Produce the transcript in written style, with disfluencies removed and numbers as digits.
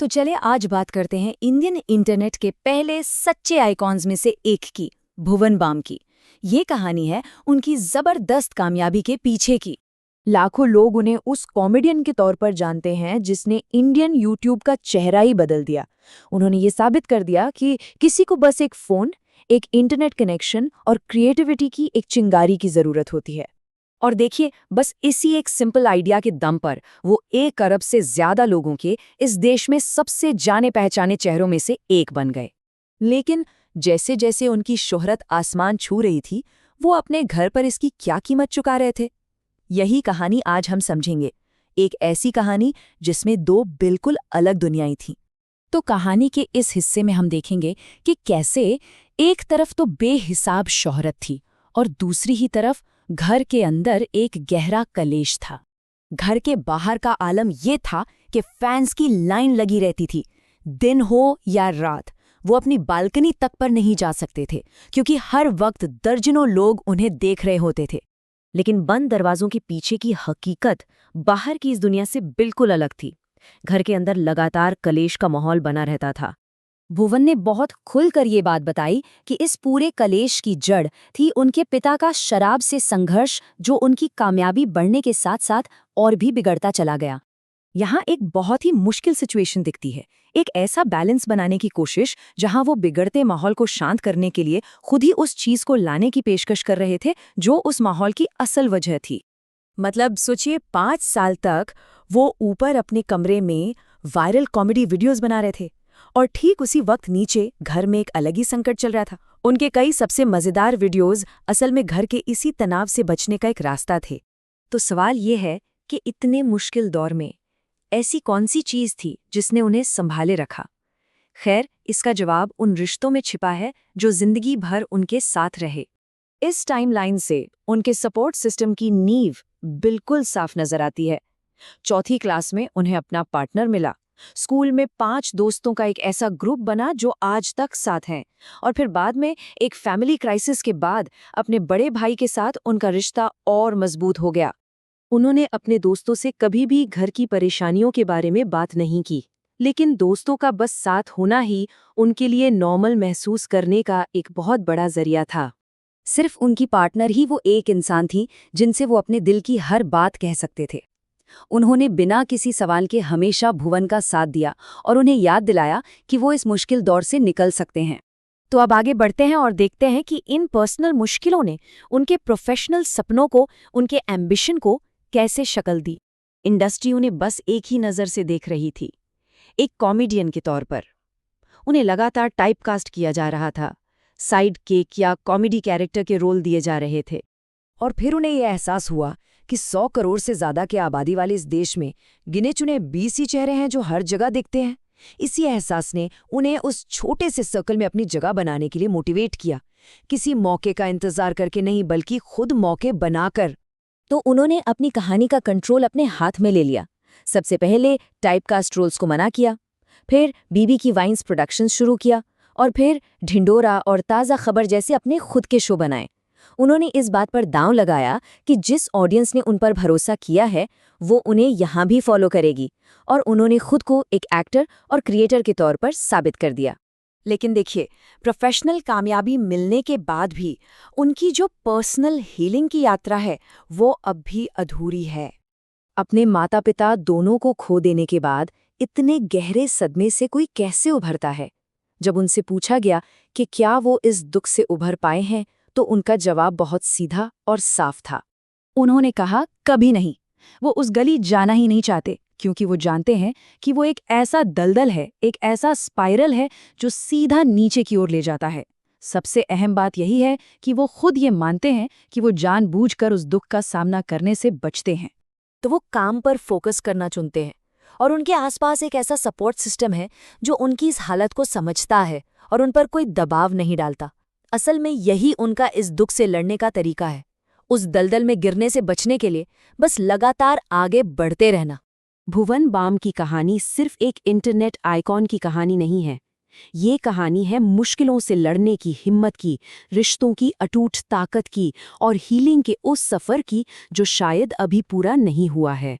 तो चले आज बात करते हैं इंडियन इंटरनेट के पहले सच्चे आइकॉन्स में से एक की, भुवन बाम की। ये कहानी है उनकी जबरदस्त कामयाबी के पीछे की। लाखों लोग उन्हें उस कॉमेडियन के तौर पर जानते हैं जिसने इंडियन यूट्यूब का चेहरा ही बदल दिया। उन्होंने ये साबित कर दिया कि किसी को बस एक फोन, एक इंटरनेट कनेक्शन और क्रिएटिविटी की एक चिंगारी की जरूरत होती है। और देखिए, बस इसी एक सिंपल आइडिया के दम पर वो 1 अरब से ज्यादा लोगों के इस देश में सबसे जाने पहचाने चेहरों में से एक बन गए। लेकिन जैसे जैसे उनकी शोहरत आसमान छू रही थी, वो अपने घर पर इसकी क्या कीमत चुका रहे थे? यही कहानी आज हम समझेंगे। एक ऐसी कहानी जिसमें 2 बिल्कुल अलग दुनियाएं थीं। तो कहानी के इस हिस्से में हम देखेंगे कि कैसे एक तरफ तो बेहिसाब शोहरत थी और दूसरी ही तरफ घर के अंदर एक गहरा कलेश था। घर के बाहर का आलम ये था कि फैंस की लाइन लगी रहती थी। दिन हो या रात, वो अपनी बालकनी तक पर नहीं जा सकते थे क्योंकि हर वक्त दर्जनों लोग उन्हें देख रहे होते थे। लेकिन बंद दरवाजों के पीछे की हकीकत बाहर की इस दुनिया से बिल्कुल अलग थी। घर के अंदर लगातार कलेश का माहौल बना रहता था। भुवन ने बहुत खुलकर ये बात बताई कि इस पूरे कलेश की जड़ थी उनके पिता का शराब से संघर्ष, जो उनकी कामयाबी बढ़ने के साथ साथ और भी बिगड़ता चला गया। यहाँ एक बहुत ही मुश्किल सिचुएशन दिखती है, एक ऐसा बैलेंस बनाने की कोशिश जहाँ वो बिगड़ते माहौल को शांत करने के लिए खुद ही उस चीज को लाने की पेशकश कर रहे थे जो उस माहौल की असल वजह थी। मतलब सोचिए, 5 साल तक वो ऊपर अपने कमरे में वायरल कॉमेडी वीडियोस बना रहे थे और ठीक उसी वक्त नीचे घर में एक अलग ही संकट चल रहा था। उनके कई सबसे मजेदार वीडियोस असल में घर के इसी तनाव से बचने का एक रास्ता थे। तो सवाल ये है कि इतने मुश्किल दौर में ऐसी कौन सी चीज थी जिसने उन्हें संभाले रखा? खैर, इसका जवाब उन रिश्तों में छिपा है जो जिंदगी भर उनके साथ रहे। इस टाइमलाइन से उनके सपोर्ट सिस्टम की नींव बिल्कुल साफ नजर आती है। 4th क्लास में उन्हें अपना पार्टनर मिला। स्कूल में 5 दोस्तों का एक ऐसा ग्रुप बना जो आज तक साथ हैं। और फिर बाद में एक फैमिली क्राइसिस के बाद अपने बड़े भाई के साथ उनका रिश्ता और मजबूत हो गया। उन्होंने अपने दोस्तों से कभी भी घर की परेशानियों के बारे में बात नहीं की, लेकिन दोस्तों का बस साथ होना ही उनके लिए नॉर्मल महसूस करने का एक बहुत बड़ा जरिया था। सिर्फ उनकी पार्टनर ही वो एक इंसान थी जिनसे वो अपने दिल की हर बात कह सकते थे। उन्होंने बिना किसी सवाल के हमेशा भुवन का साथ दिया और उन्हें याद दिलाया कि वो इस मुश्किल दौर से निकल सकते हैं। तो अब आगे बढ़ते हैं और देखते हैं कि इन पर्सनल मुश्किलों ने उनके प्रोफेशनल सपनों को, उनके एम्बिशन को कैसे शक्ल दी। इंडस्ट्री उन्हें बस एक ही नज़र से देख रही थी, एक कॉमेडियन के तौर पर। उन्हें लगातार टाइपकास्ट किया जा रहा था, साइड केक या कॉमेडी कैरेक्टर के रोल दिए जा रहे थे। और फिर उन्हें यह एहसास हुआ कि 100 करोड़ से ज्यादा की आबादी वाले इस देश में गिने चुने 20 ही चेहरे हैं जो हर जगह दिखते हैं। इसी एहसास ने उन्हें उस छोटे से सर्कल में अपनी जगह बनाने के लिए मोटिवेट किया, किसी मौके का इंतजार करके नहीं बल्कि खुद मौके बनाकर। तो उन्होंने अपनी कहानी का कंट्रोल अपने हाथ में ले लिया। सबसे पहले टाइपकास्ट रोल्स को मना किया, फिर बीबी की वाइन्स प्रोडक्शन शुरू किया और फिर ढिंडोरा और ताज़ा खबर जैसे अपने खुद के शो बनाए। उन्होंने इस बात पर दांव लगाया कि जिस ऑडियंस ने उन पर भरोसा किया है वो उन्हें यहाँ भी फॉलो करेगी, और उन्होंने खुद को एक एक्टर और क्रिएटर के तौर पर साबित कर दिया। लेकिन देखिए, प्रोफेशनल कामयाबी मिलने के बाद भी उनकी जो पर्सनल हीलिंग की यात्रा है वो अब भी अधूरी है। अपने माता पिता दोनों को खो देने के बाद इतने गहरे सदमे से कोई कैसे उभरता है? जब उनसे पूछा गया कि क्या वो इस दुख से उभर पाए हैं, तो उनका जवाब बहुत सीधा और साफ था। उन्होंने कहा, कभी नहीं। वो उस गली जाना ही नहीं चाहते क्योंकि वो जानते हैं कि वो एक ऐसा दलदल है, एक ऐसा स्पाइरल है जो सीधा नीचे की ओर ले जाता है। सबसे अहम बात यही है कि वो खुद ये मानते हैं कि वो जानबूझकर उस दुख का सामना करने से बचते हैं। तो वो काम पर फोकस करना चुनते हैं और उनके आसपास एक ऐसा सपोर्ट सिस्टम है जो उनकी इस हालत को समझता है और उन पर कोई दबाव नहीं डालता। असल में यही उनका इस दुख से लड़ने का तरीका है, उस दलदल में गिरने से बचने के लिए बस लगातार आगे बढ़ते रहना। भुवन बाम की कहानी सिर्फ एक इंटरनेट आइकॉन की कहानी नहीं है। ये कहानी है मुश्किलों से लड़ने की हिम्मत की, रिश्तों की अटूट ताकत की और हीलिंग के उस सफ़र की जो शायद अभी पूरा नहीं हुआ है।